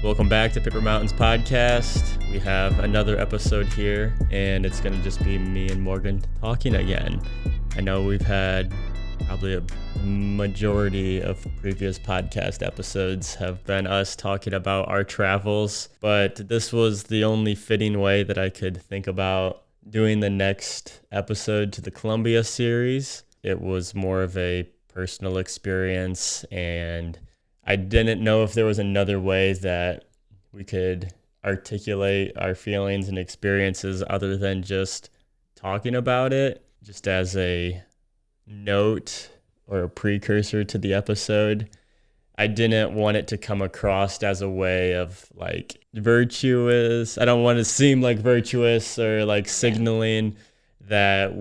Welcome back to Paper Mountains Podcast. We have another episode here, and it's going to just be me and Morgan talking again. I know we've had probably a majority of previous podcast episodes have been us talking about our travels, but this was the only fitting way that I could think about doing the next episode to the Colombia series. It was more of a personal experience, and I didn't know if there was another way that we could articulate our feelings and experiences other than just talking about it, just as a note or a precursor to the episode. I didn't want it to come across as a way of like virtuous. I don't want to seem like virtuous or like signaling that,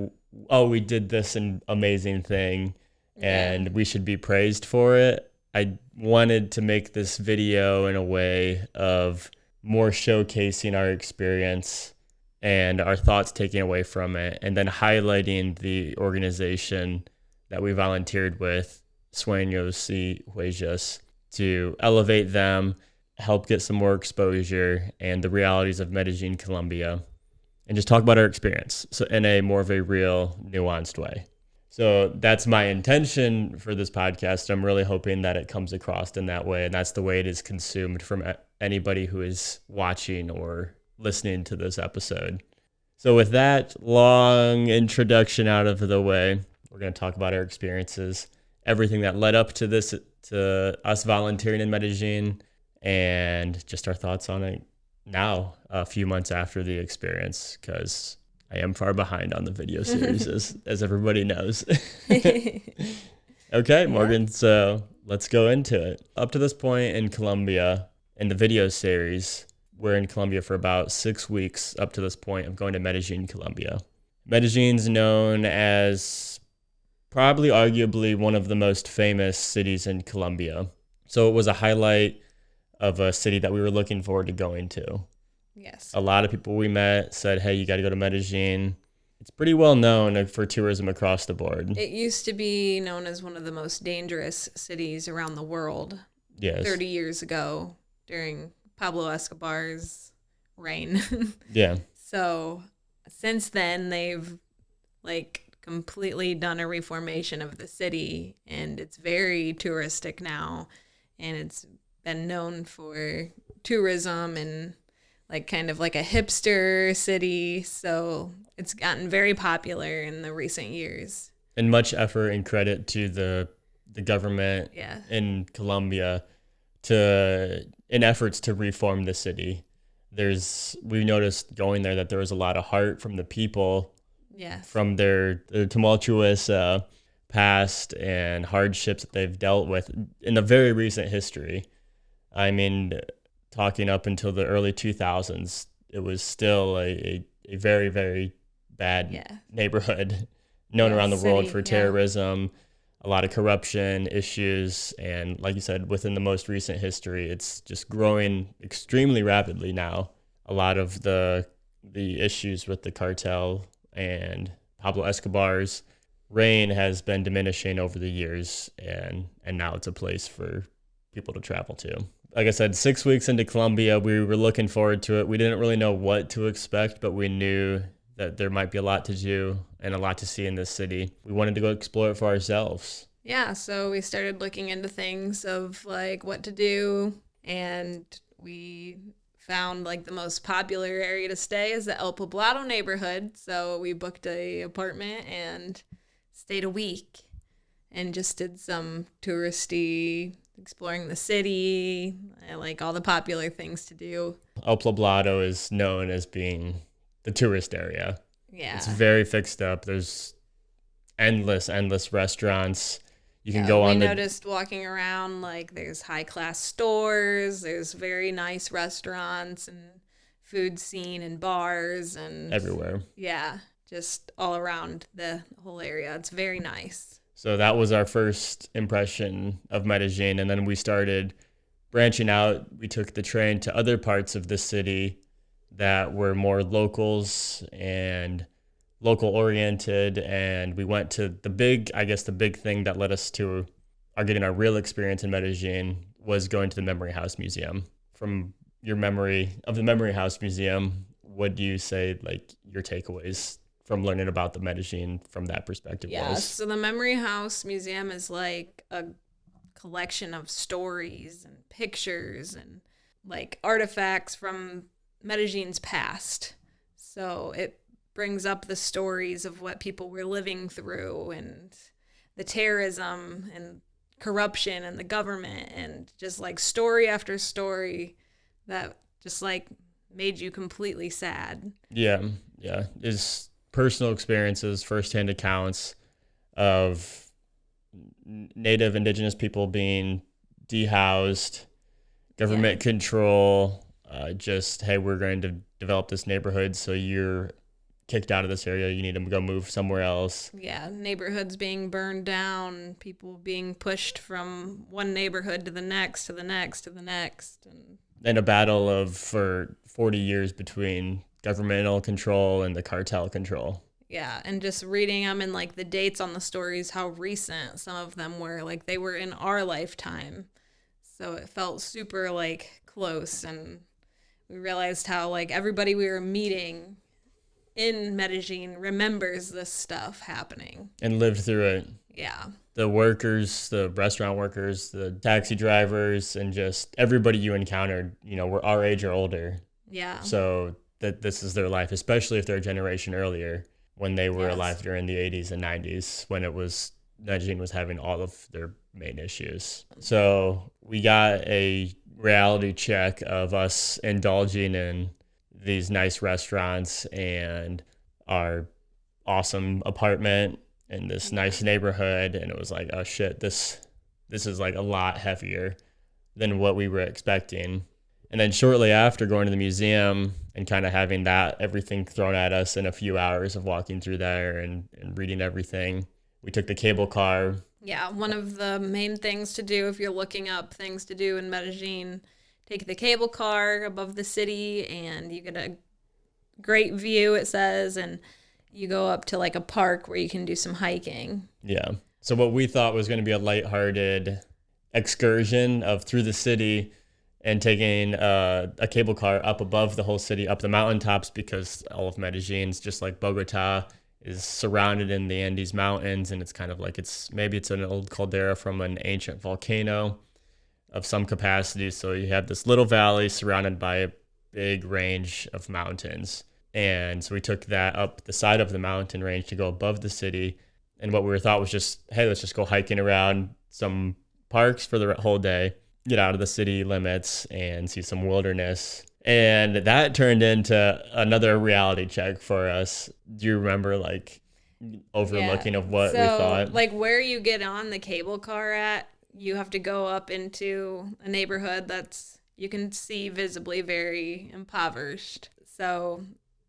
oh, we did this amazing thing and we should be praised for it. I wanted to make this video in a way of more showcasing our experience and our thoughts taken away from it, and then highlighting the organization that we volunteered with, Sueños y Huellas, to elevate them, help get some more exposure and the realities of Medellín, Colombia, and just talk about our experience so in a more of a real, nuanced way. So that's my intention for this podcast. I'm really hoping that it comes across in that way, and that's the way it is consumed from anybody who is watching or listening to this episode. So with that long introduction out of the way, we're going to talk about our experiences, everything that led up to this, to us volunteering in Medellín, and just our thoughts on it now, a few months after the experience, because I am far behind on the video series, as everybody knows. Okay, Morgan, so let's go into it. Up to this point in Colombia, in the video series, we're in Colombia for about 6 weeks up to this point of going to Medellín, Colombia. Medellín's known as probably arguably one of the most famous cities in Colombia. So it was a highlight of a city that we were looking forward to going to. Yes. A lot of people we met said, hey, you got to go to Medellín. It's pretty well known for tourism across the board. It used to be known as one of the most dangerous cities around the world. Yes. 30 years ago during Pablo Escobar's reign. Yeah. So since then, they've completely done a reformation of the city, and it's very touristic now, and it's been known for tourism and kind of like a hipster city. So it's gotten very popular in the recent years. And much effort and credit to the government in Colombia in efforts to reform the city. We noticed going there that there was a lot of heart from the people, from their tumultuous past and hardships that they've dealt with in the very recent history. I mean, talking up until the early 2000s, it was still a very, very bad neighborhood known around the world for terrorism, a lot of corruption issues, and like you said, within the most recent history, it's just growing extremely rapidly now. A lot of the issues with the cartel and Pablo Escobar's reign has been diminishing over the years, and now it's a place for people to travel to. Like I said, 6 weeks into Colombia, we were looking forward to it. We didn't really know what to expect, but we knew that there might be a lot to do and a lot to see in this city. We wanted to go explore it for ourselves. Yeah, so we started looking into things of what to do, and we found the most popular area to stay is the El Poblado neighborhood. So we booked an apartment and stayed a week and just did some touristy exploring the city, all the popular things to do. El Poblado is known as being the tourist area. Yeah. It's very fixed up. There's endless restaurants. You can go on. We noticed walking around, there's high-class stores, there's very nice restaurants and food scene and bars and everywhere. Yeah, just all around the whole area. It's very nice. So that was our first impression of Medellín, and then we started branching out. We took the train to other parts of the city that were more locals and local oriented, and we went to the big thing that led us to getting our real experience in Medellín was going to the Memory House Museum. from your memory of the Memory House Museum, what do you say, like, your takeaways from learning about the Medellin from that perspective was? So the Memory House Museum is like a collection of stories and pictures and like artifacts from Medellin's past. So it brings up the stories of what people were living through and the terrorism and corruption and the government, and just like story after story that just like made you completely sad. Yeah. Is personal experiences, firsthand accounts of native indigenous people being dehoused, government control, just, hey, we're going to develop this neighborhood, so you're kicked out of this area, you need to go move somewhere else. Yeah, neighborhoods being burned down, people being pushed from one neighborhood to the next, to the next, to the next. And a battle for 40 years between governmental control and the cartel control. Yeah, and just reading them and like the dates on the stories, how recent some of them were, like they were in our lifetime. So it felt super like close, and we realized how like everybody we were meeting in Medellin remembers this stuff happening. And lived through it. Yeah. The workers, the restaurant workers, the taxi drivers, and just everybody you encountered, were our age or older. Yeah. So that this is their life, especially if they're a generation earlier, when they were alive during the 80s and 90s, when Medellin was having all of their main issues. So we got a reality check of us indulging in these nice restaurants and our awesome apartment in this nice neighborhood, and it was like, oh shit, this is like a lot heavier than what we were expecting. And then shortly after going to the museum and kind of having that everything thrown at us in a few hours of walking through there and reading everything, we took the cable car. Yeah, one of the main things to do if you're looking up things to do in Medellin, take the cable car above the city and you get a great view, it says, and you go up to like a park where you can do some hiking. Yeah. So what we thought was going to be a lighthearted excursion of through the city and taking a cable car up above the whole city, up the mountaintops, because all of Medellin's, just like Bogota, is surrounded in the Andes Mountains, and it's kind of like it's an old caldera from an ancient volcano of some capacity. So you have this little valley surrounded by a big range of mountains. And so we took that up the side of the mountain range to go above the city. And what we thought was just, hey, let's just go hiking around some parks for the whole day, get out of the city limits and see some wilderness. And that turned into another reality check for us. Do you remember like overlooking of what we thought? Like where you get on the cable car at, you have to go up into a neighborhood that's, you can see visibly very impoverished. So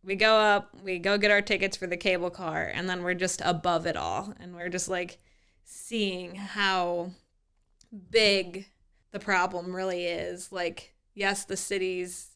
we go up, we go get our tickets for the cable car, and then we're just above it all. And we're just like seeing how big the problem really is. Like, yes, the city's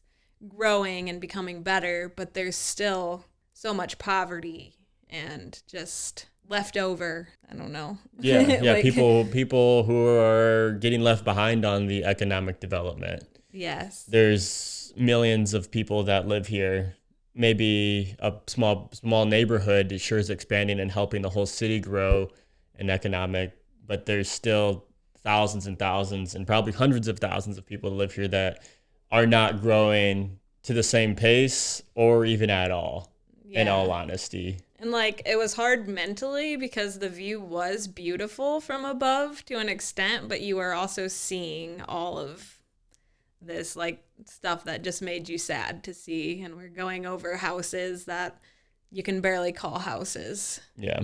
growing and becoming better, but there's still so much poverty and just left over. I don't know. Yeah, like, people who are getting left behind on the economic development. Yes. There's millions of people that live here. Maybe a small neighborhood sure is expanding and helping the whole city grow in economic, but there's still thousands and thousands and probably hundreds of thousands of people that live here that are not growing to the same pace or even at all, in all honesty. And like it was hard mentally because the view was beautiful from above to an extent, but you were also seeing all of this like stuff that just made you sad to see. And we're going over houses that you can barely call houses. Yeah.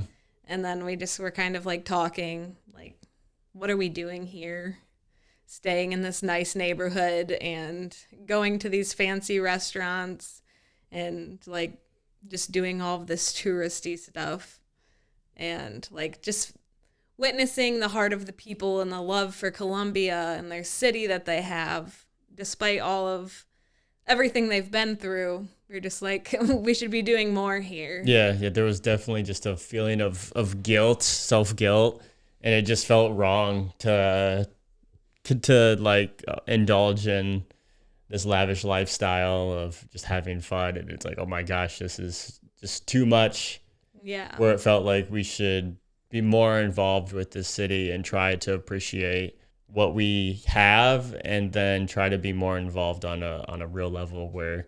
And then we just were kind of like talking like, what are we doing here? Staying in this nice neighborhood and going to these fancy restaurants and like just doing all of this touristy stuff and like just witnessing the heart of the people and the love for Colombia and their city that they have. Despite all of everything they've been through, we're just like, we should be doing more here. Yeah, there was definitely just a feeling of guilt, self-guilt, and it just felt wrong to like indulge in this lavish lifestyle of just having fun. And it's like, oh my gosh, this is just too much. Yeah. Where it felt like we should be more involved with the city and try to appreciate what we have, and then try to be more involved on a real level, where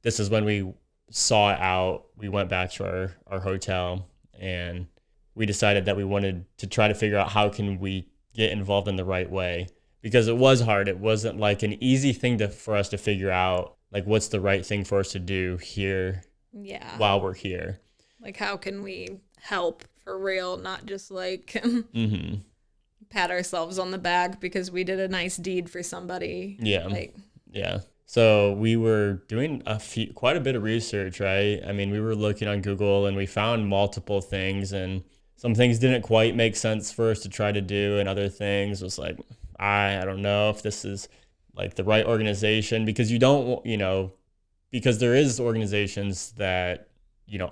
this is when we saw it out. We went back to our hotel, and we decided that we wanted to try to figure out how can we get involved in the right way, because it was hard. It wasn't like an easy thing for us to figure out, like what's the right thing for us to do here while we're here. Like, how can we help for real, not just like pat ourselves on the back because we did a nice deed for somebody. Yeah. So we were doing quite a bit of research, right? I mean, we were looking on Google, and we found multiple things, and some things didn't quite make sense for us to try to do, and other things was like, I don't know if this is like the right organization, because because there is organizations that,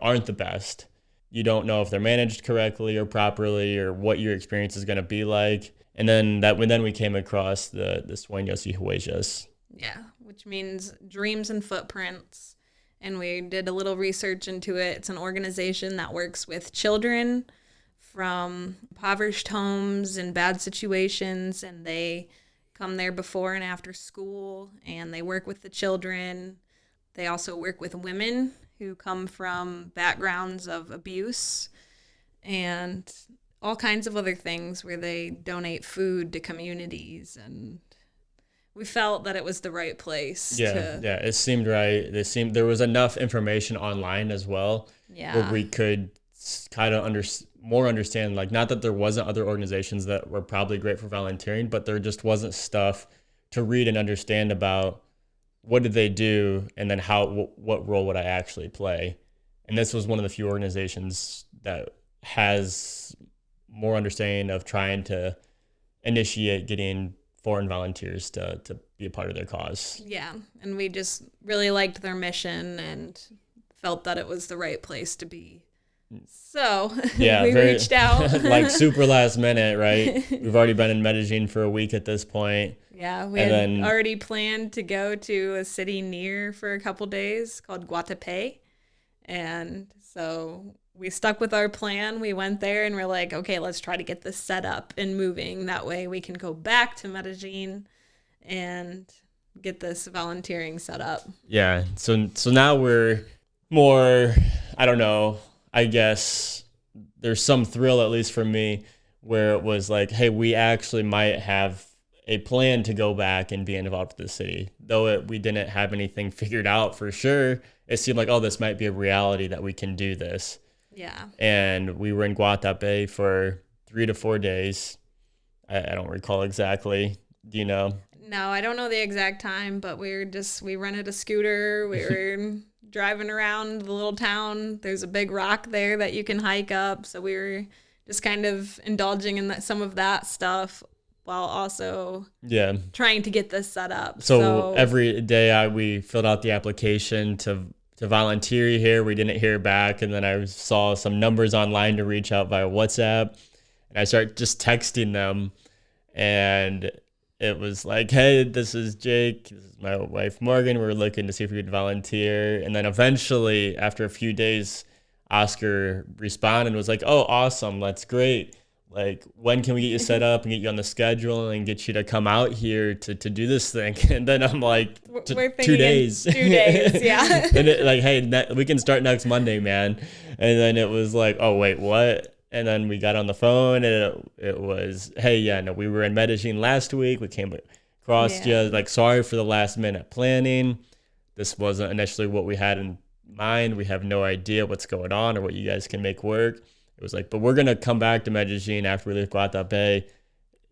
aren't the best. You don't know if they're managed correctly or properly, or what your experience is going to be like. And then we came across the Sueños y Huellas. Yeah, which means dreams and footprints. And we did a little research into it. It's an organization that works with children from impoverished homes and bad situations, and they come there before and after school, and they work with the children. They also work with women who come from backgrounds of abuse and all kinds of other things, where they donate food to communities. And we felt that it was the right place. Yeah, it seemed right. There was enough information online as well, where we could kind of understand, like, not that there wasn't other organizations that were probably great for volunteering, but there just wasn't stuff to read and understand about what did they do, and then what role would I actually play. And this was one of the few organizations that has more understanding of trying to initiate getting foreign volunteers to be a part of their cause. Yeah, and we just really liked their mission and felt that it was the right place to be. So we reached out. Like super last minute, right? We've already been in Medellin for a week at this point. Yeah, we had already planned to go to a city near for a couple days called Guatape. And so we stuck with our plan. We went there and we're like, okay, let's try to get this set up and moving. That way we can go back to Medellin and get this volunteering set up. Yeah, so now we're more, I don't know, I guess there's some thrill, at least for me, where it was like, hey, we actually might have a plan to go back and be involved with the city. Though we didn't have anything figured out for sure, it seemed like, oh, this might be a reality that we can do this. Yeah. And we were in Guatape for 3 to 4 days. I don't recall exactly. Do you know? No, I don't know the exact time, but we rented a scooter. We were driving around the little town. There's a big rock there that you can hike up. So we were just kind of indulging in some of that stuff while also trying to get this set up. So every day we filled out the application to volunteer here. We didn't hear back. And then I saw some numbers online to reach out via WhatsApp. And I started just texting them. And it was like, hey, this is Jake. This is my wife, Morgan. We're looking to see if we could volunteer. And then eventually, after a few days, Oscar responded and was like, oh, awesome. That's great. Like, when can we get you set up and get you on the schedule and get you to come out here to do this thing? And then I'm like, we're 2 days. 2 days, yeah. And like, hey, we can start next Monday, man. And then it was like, oh, wait, what? And then we got on the phone, and it was, hey, yeah, no, we were in Medellin last week. We came across you. Like, sorry for the last minute planning. This wasn't initially what we had in mind. We have no idea what's going on or what you guys can make work. It was like, but we're going to come back to Medellin after we leave Guatape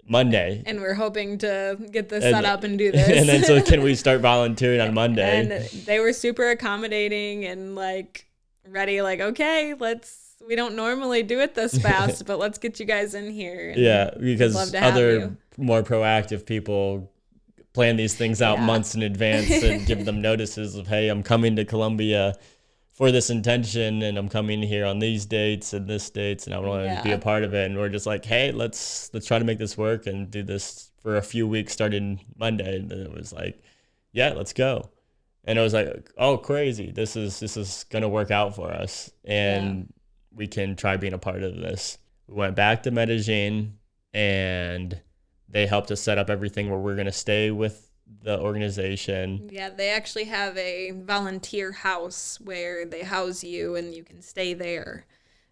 Monday. And we're hoping to get this set up and do this. And then so can we start volunteering on Monday? And they were super accommodating and like ready, like, okay, we don't normally do it this fast, but let's get you guys in here. Yeah, because other more proactive people plan these things out months in advance and give them notices of, hey, I'm coming to Colombia for this intention, and I'm coming here on these dates and this dates, and I want to be a part of it. And we're just like, hey, let's try to make this work and do this for a few weeks starting Monday. And then it was like, yeah, let's go. And it was like, oh, crazy. This is going to work out for us. And we can try being a part of this. We went back to Medellin, and they helped us set up everything where we're going to stay with the organization. Yeah, they actually have a volunteer house where they house you and you can stay there,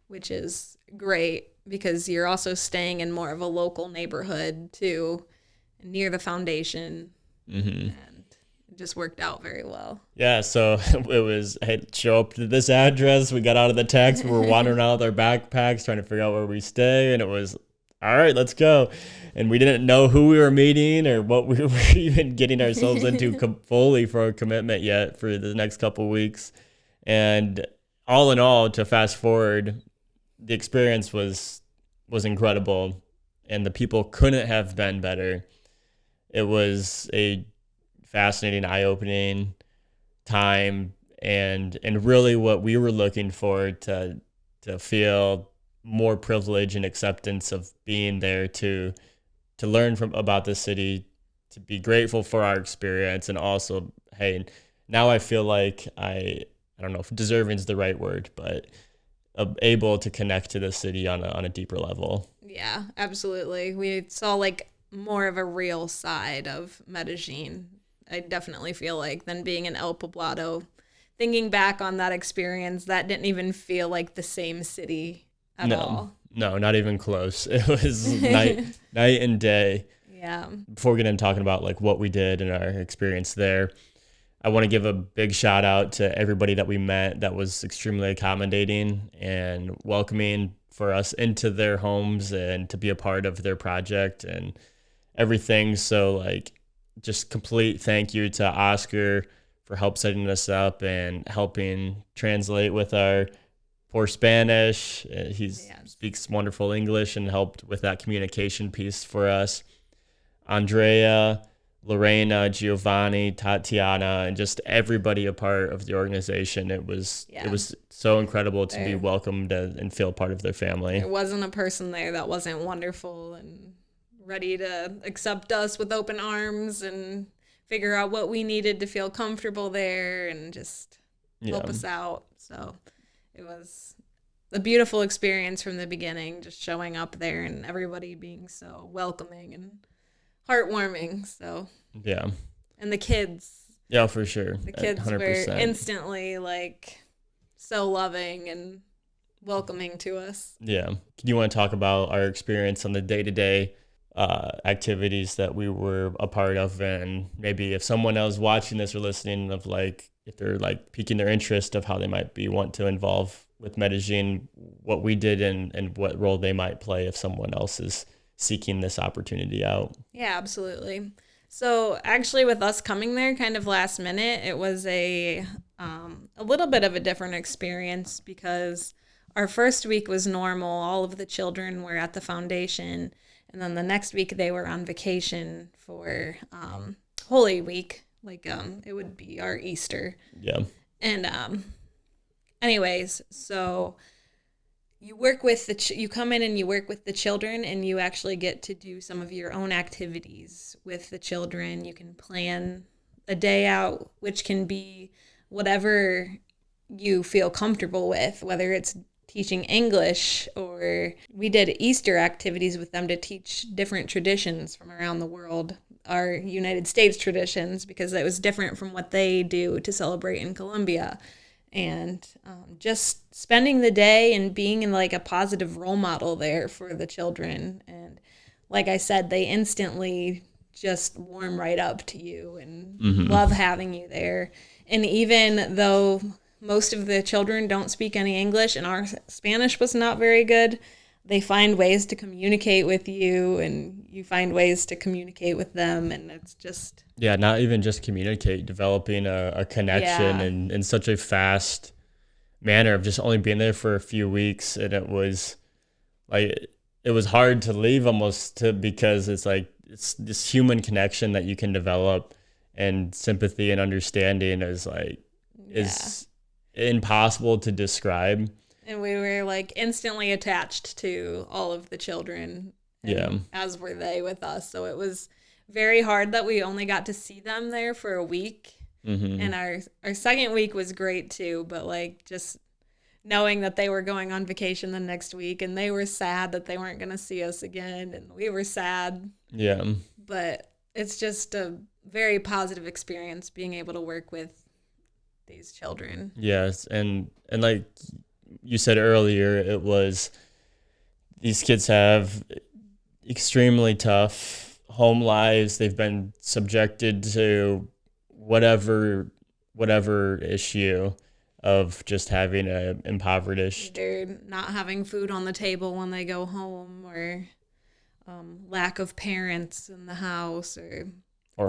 which is great because you're also staying in more of a local neighborhood too, near the foundation. Mm-hmm. And it just worked out very well. Yeah, so it was, hey, show up to this address. We got out of the taxi. We were wandering out with our backpacks trying to figure out where we stay. And it was, all right, let's go. And we didn't know who we were meeting or what we were even getting ourselves into fully for a commitment yet for the next couple of weeks. And all in all, to fast forward, the experience was incredible. And the people couldn't have been better. It was a fascinating, eye-opening time, and really what we were looking for to feel more privilege and acceptance of being there, to learn about the city, to be grateful for our experience, and also, hey, now I feel like I don't know if deserving is the right word, but able to connect to the city on a deeper level. Yeah, absolutely. We saw like more of a real side of Medellin. I definitely feel like than being in El Poblado. Thinking back on that experience, that didn't even feel like the same city at all. No, not even close. It was night and day. Yeah. Before we get into talking about like what we did and our experience there, I want to give a big shout out to everybody that we met that was extremely accommodating and welcoming for us into their homes and to be a part of their project and everything. So like, just complete thank you to Oscar for help setting us up and helping translate with our poor Spanish. He speaks wonderful English and helped with that communication piece for us. Andrea, Lorena, Giovanni, Tatiana, and just everybody a part of the organization. It was so incredible to be welcomed and feel part of their family. There wasn't a person there that wasn't wonderful and ready to accept us with open arms and figure out what we needed to feel comfortable there and just help us out. So it was a beautiful experience from the beginning, just showing up there and everybody being so welcoming and heartwarming. So yeah. And the kids. Yeah, for sure. The kids 100%. Were instantly like so loving and welcoming to us. Yeah. Do you want to talk about our experience on the day-to-day activities that we were a part of, and maybe if someone else watching this or listening of like if they're like piquing their interest of how they might want to involve with Medellin, what we did and what role they might play if someone else is seeking this opportunity out? Yeah, absolutely. So actually with us coming there kind of last minute, it was a little bit of a different experience because our first week was normal. All of the children were at the foundation. And then the next week they were on vacation for Holy Week, like it would be our Easter. Yeah. And anyways, so you work with you come in and you work with the children, and you actually get to do some of your own activities with the children. You can plan a day out, which can be whatever you feel comfortable with, whether it's teaching English, or we did Easter activities with them to teach different traditions from around the world, our United States traditions, because it was different from what they do to celebrate in Colombia. And just spending the day and being in like a positive role model there for the children. And like I said, they instantly just warm right up to you and love having you there. And even though most of the children don't speak any English and our Spanish was not very good, they find ways to communicate with you and you find ways to communicate with them. And it's just... Yeah, not even just communicate, developing a connection in such a fast manner of just only being there for a few weeks. And it was like, it was hard to leave almost because it's like, it's this human connection that you can develop, and sympathy and understanding is like, is impossible to describe. And we were like instantly attached to all of the children. As were they with us. So it was very hard that we only got to see them there for a week. Mm-hmm. And our second week was great too, but like just knowing that they were going on vacation the next week and they were sad that they weren't going to see us again and we were sad. Yeah. But it's just a very positive experience being able to work with these children. Yes, and like you said earlier, it was these kids have extremely tough home lives. They've been subjected to whatever issue of just having a impoverished. They're not having food on the table when they go home, or lack of parents in the house, or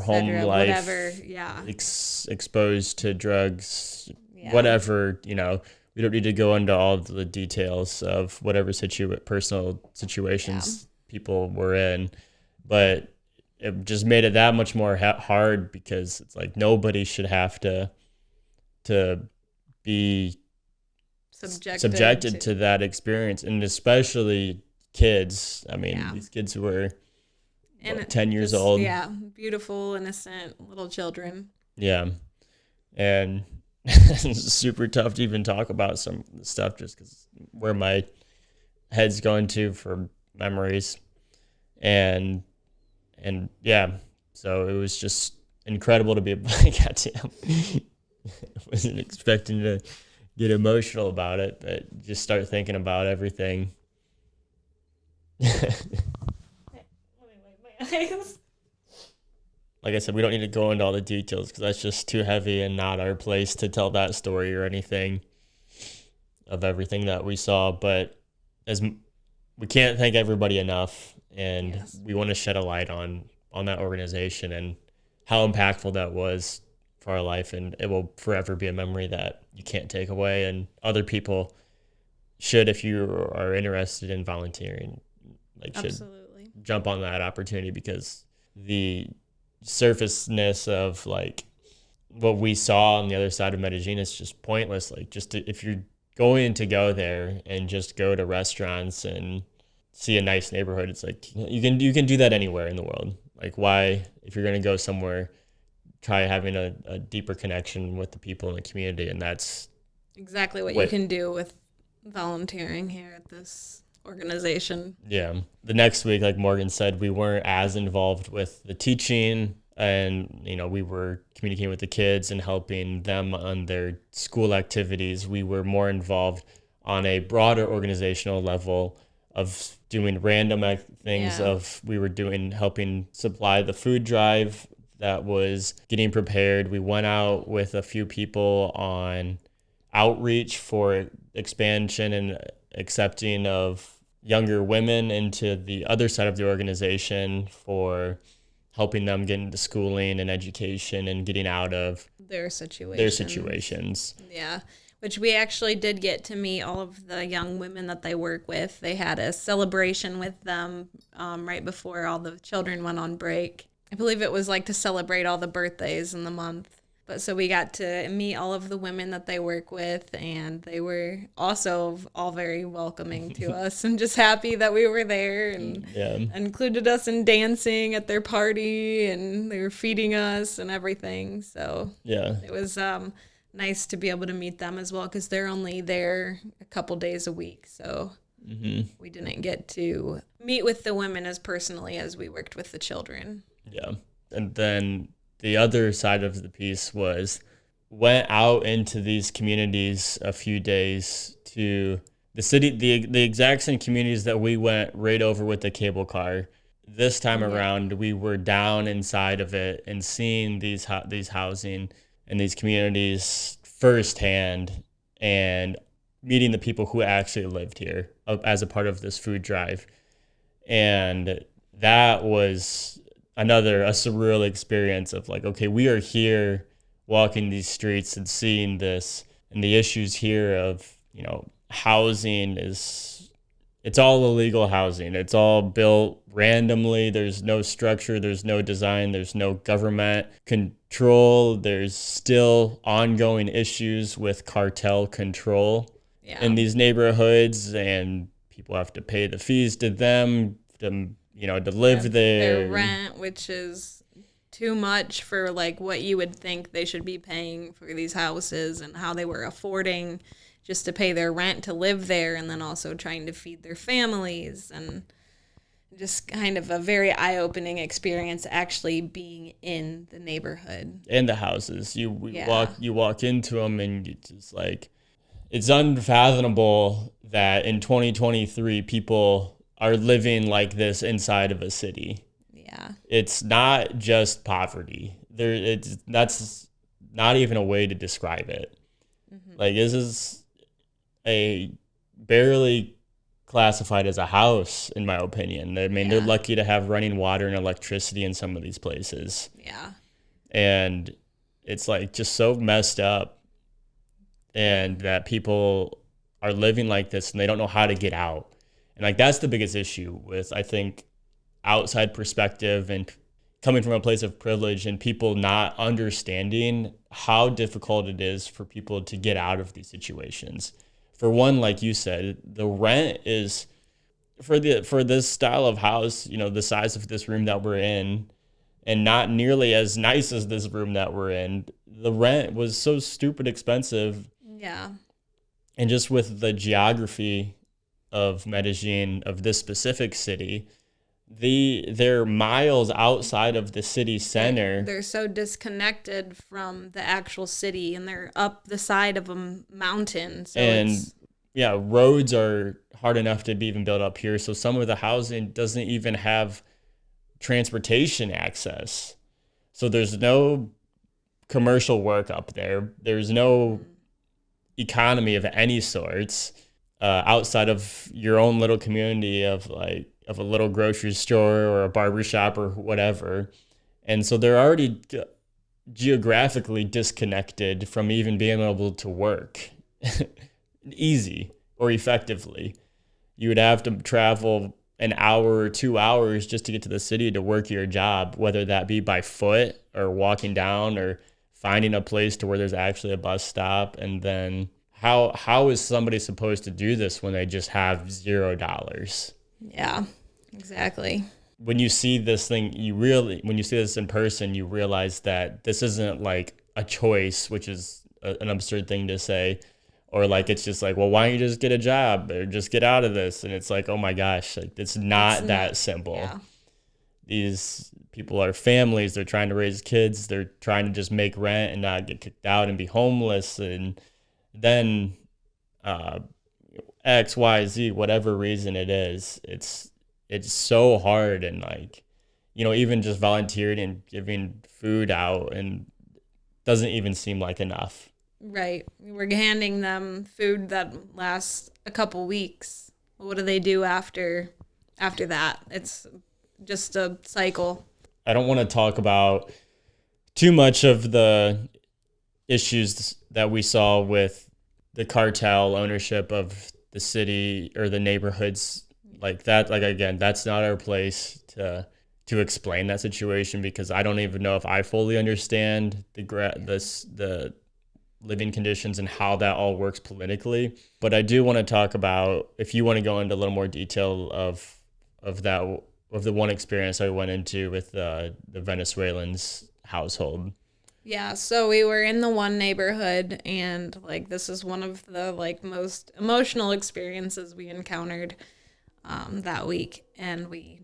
home life, whatever. Yeah, exposed to drugs, yeah. whatever. You know, we don't need to go into all the details of whatever personal situations people were in, but it just made it that much more hard because it's like nobody should have to be subjected to that experience, and especially kids. I mean, these kids were 10 years old. Yeah, beautiful, innocent little children. Yeah, and it's super tough to even talk about some stuff just because where my head's going to for memories, and yeah, so it was just incredible to be able to get to him. I wasn't expecting to get emotional about it, but just start thinking about everything. Like I said, we don't need to go into all the details because that's just too heavy and not our place to tell that story or anything of everything that we saw. But we can't thank everybody enough, and we want to shed a light on that organization and how impactful that was for our life, and it will forever be a memory that you can't take away, and other people should, if you are interested in volunteering, should jump on that opportunity, because the surfaceness of what we saw on the other side of Medellin is just pointless. If you're going to go there and just go to restaurants and see a nice neighborhood, it's like you can do that anywhere in the world. Like, why, if you're going to go somewhere, try having a deeper connection with the people in the community? And that's exactly what you can do with volunteering here at this organization. Yeah. The next week, like Morgan said, we weren't as involved with the teaching, and we were communicating with the kids and helping them on their school activities. We were more involved on a broader organizational level of doing random things. We were helping supply the food drive that was getting prepared. We went out with a few people on outreach for expansion and accepting of younger women into the other side of the organization, for helping them get into schooling and education and getting out of their situations. Yeah, which we actually did get to meet all of the young women that they work with. They had a celebration with them right before all the children went on break. I believe it was to celebrate all the birthdays in the month. But so we got to meet all of the women that they work with, and they were also all very welcoming to us and just happy that we were there, and included us in dancing at their party, and they were feeding us and everything. So it was nice to be able to meet them as well, because they're only there a couple days a week. So we didn't get to meet with the women as personally as we worked with the children. Yeah. And then the other side of the piece went out into these communities a few days to the city, the exact same communities that we went right over with the cable car. This time around, we were down inside of it and seeing these housing and these communities firsthand, and meeting the people who actually lived here as a part of this food drive. And that was a surreal experience of okay, we are here walking these streets and seeing this, and the issues here of, housing it's all illegal housing. It's all built randomly. There's no structure, there's no design, there's no government control. There's still ongoing issues with cartel control in these neighborhoods, and people have to pay the fees to them to to live there. Their rent, which is too much for like what you would think they should be paying for these houses, and how they were affording just to pay their rent to live there, and then also trying to feed their families, and just kind of a very eye-opening experience actually being in the neighborhood. And the houses. You walk into them and you just like, it's unfathomable that in 2023 people are living like this inside of a city. Yeah. It's not just poverty. That's not even a way to describe it. Mm-hmm. Like, this is a barely classified as a house, in my opinion. I mean, they're lucky to have running water and electricity in some of these places. Yeah. And it's like just so messed up, and that people are living like this and they don't know how to get out. And like, that's the biggest issue with, I think, outside perspective and coming from a place of privilege, and people not understanding how difficult it is for people to get out of these situations. For one, like you said, the rent is for this style of house, the size of this room that we're in, and not nearly as nice as this room that we're in. The rent was so stupid expensive. Yeah. And just with the geography of Medellin, of this specific city, they're miles outside of the city center. They're so disconnected from the actual city, and they're up the side of a mountain. So roads are hard enough to be even built up here. So some of the housing doesn't even have transportation access. So there's no commercial work up there. There's no economy of any sorts outside of your own little community of a little grocery store or a barber shop or whatever. And so they're already geographically disconnected from even being able to work easy or effectively. You would have to travel an hour or 2 hours just to get to the city to work your job, whether that be by foot or walking down or finding a place to where there's actually a bus stop. And then how is somebody supposed to do this when they just have $0? Yeah, exactly. When you see this thing, when you see this in person, you realize that this isn't like a choice, which is an absurd thing to say, or like, it's just like, well, why don't you just get a job or just get out of this? And it's like, oh my gosh, like, it's not that simple. Yeah. These people are families. They're trying to raise kids. They're trying to just make rent and not get kicked out and be homeless. And then X, Y, Z, whatever reason it is, it's so hard. And like, even just volunteering and giving food out and doesn't even seem like enough. Right. We're handing them food that lasts a couple weeks. What do they do after that? It's just a cycle. I don't want to talk about too much of the issues that we saw with the cartel ownership of the city or the neighborhoods like that. Like, again, that's not our place to explain that situation, because I don't even know if I fully understand the living conditions and how that all works politically. But I do want to talk about, if you want to go into a little more detail of the one experience I went into with the Venezuelans household. Yeah, so we were in the one neighborhood, and like, this is one of the like most emotional experiences we encountered that week. And we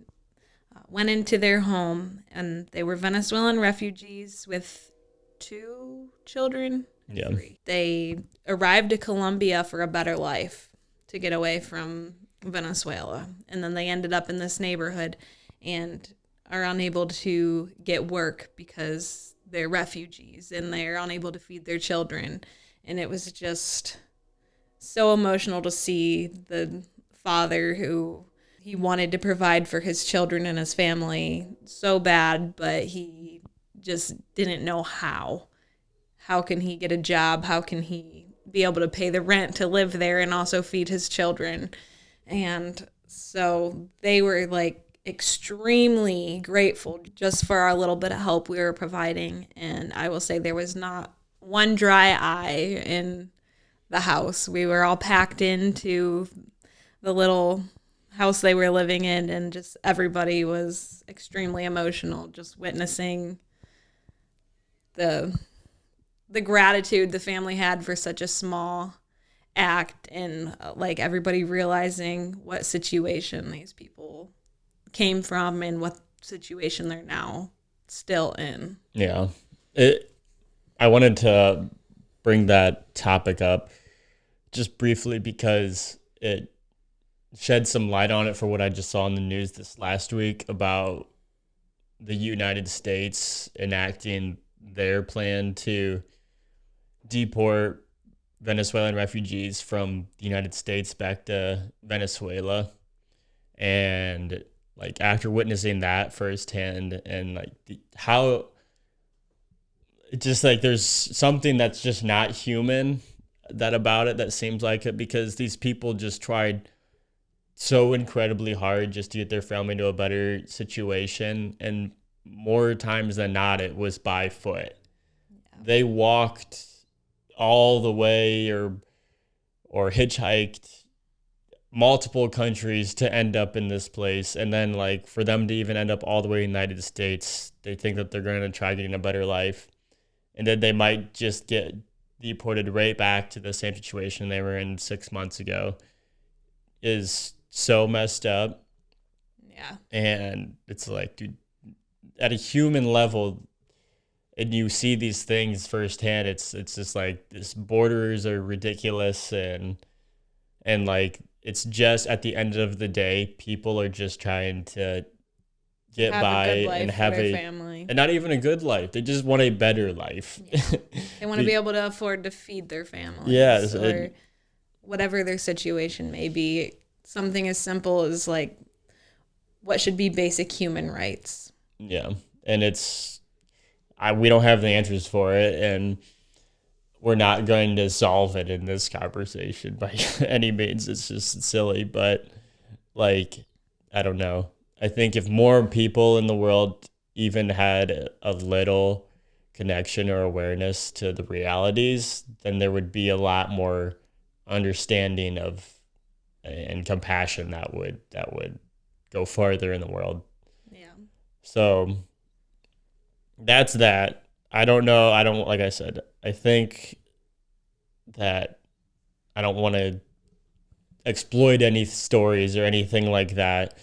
went into their home, and they were Venezuelan refugees with 2 children. Yeah. 3. They arrived to Colombia for a better life, to get away from Venezuela. And then they ended up in this neighborhood and are unable to get work because they're refugees, and they're unable to feed their children. And it was just so emotional to see the father who he wanted to provide for his children and his family so bad, but he just didn't know how. How can he get a job? How can he be able to pay the rent to live there and also feed his children? And so they were like extremely grateful just for our little bit of help we were providing. And I will say there was not one dry eye in the house. We were all packed into the little house they were living in, and just everybody was extremely emotional, just witnessing the gratitude the family had for such a small act, and like everybody realizing what situation these people came from and what situation they're now still in. Yeah. I wanted to bring that topic up just briefly because it shed some light on it for what I just saw in the news this last week about the United States enacting their plan to deport Venezuelan refugees from the United States back to Venezuela. And like after witnessing that firsthand and like how it's just like there's something that's just not human that about it that seems like it, because these people just tried so incredibly hard just to get their family into a better situation, and more times than not it was by foot. Yeah. They walked all the way or hitchhiked multiple countries to end up in this place, and then like for them to even end up all the way in the United States, they think that they're going to try getting a better life, and then they might just get deported right back to the same situation they were in 6 months ago. Is so messed up. Yeah. And it's like, dude, at a human level, and you see these things firsthand, it's just like these borders are ridiculous, and like it's just at the end of the day, people are just trying to get by and have a family, and not even a good life. They just want a better life. Yeah. They want to be able to afford to feed their families. Yes, or whatever their situation may be. Something as simple as like what should be basic human rights. Yeah, and we don't have the answers for it, and we're not going to solve it in this conversation by any means. It's just silly, but like, I don't know. I think if more people in the world even had a little connection or awareness to the realities, then there would be a lot more understanding of and compassion that would go farther in the world. Yeah. So that's that. I don't know. Like I said, I think that I don't want to exploit any stories or anything like that,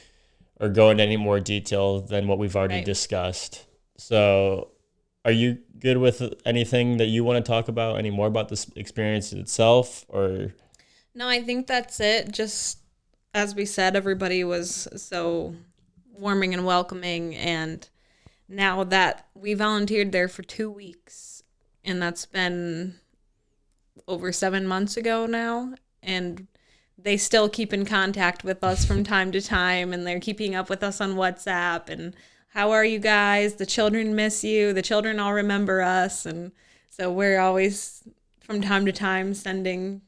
or go into any more detail than what we've already discussed. So are you good with anything that you want to talk about, any more about this experience itself, or? No, I think that's it. Just as we said, everybody was so warming and welcoming, and now that we volunteered there for 2 weeks, and that's been over 7 months ago now, and they still keep in contact with us from time to time, and they're keeping up with us on WhatsApp, and how are you guys? The children miss you. The children all remember us, and so we're always from time to time sending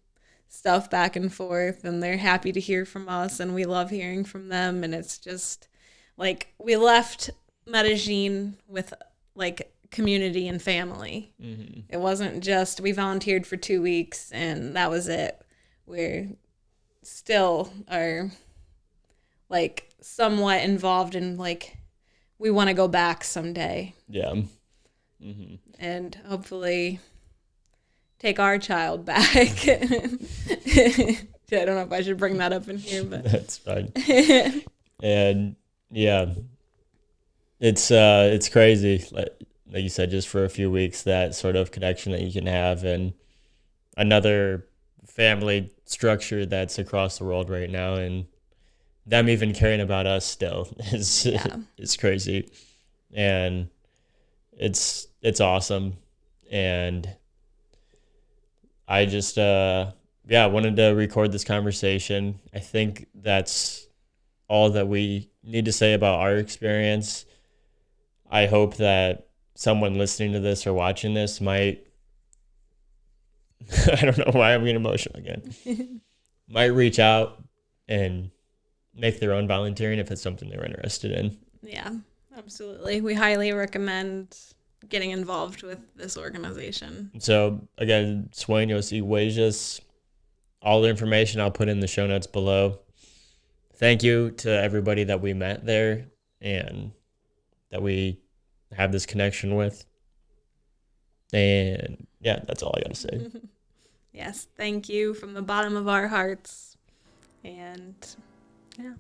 stuff back and forth, and they're happy to hear from us, and we love hearing from them. And it's just like we left Medellin with like community and family. Mm-hmm. It wasn't just we volunteered for 2 weeks and that was it. We're still are like somewhat involved in like we want to go back someday. Yeah. Mm-hmm. And hopefully take our child back. I don't know if I should bring that up in here, but that's fine. And yeah, it's crazy. Like you said, just for a few weeks, that sort of connection that you can have, and another family structure that's across the world right now, and them even caring about us still is crazy, and it's awesome. And I just wanted to record this conversation. I think that's all that we need to say about our experience. I hope that someone listening to this or watching this might I don't know why I'm getting emotional again. Might reach out and make their own volunteering if it's something they're interested in. Yeah, absolutely. We highly recommend getting involved with this organization. So again, Sueños y Huellas. All the information I'll put in the show notes below. thank you to everybody that we met there and that we have this connection with. And yeah, that's all I got to say. Yes, thank you from the bottom of our hearts. And yeah.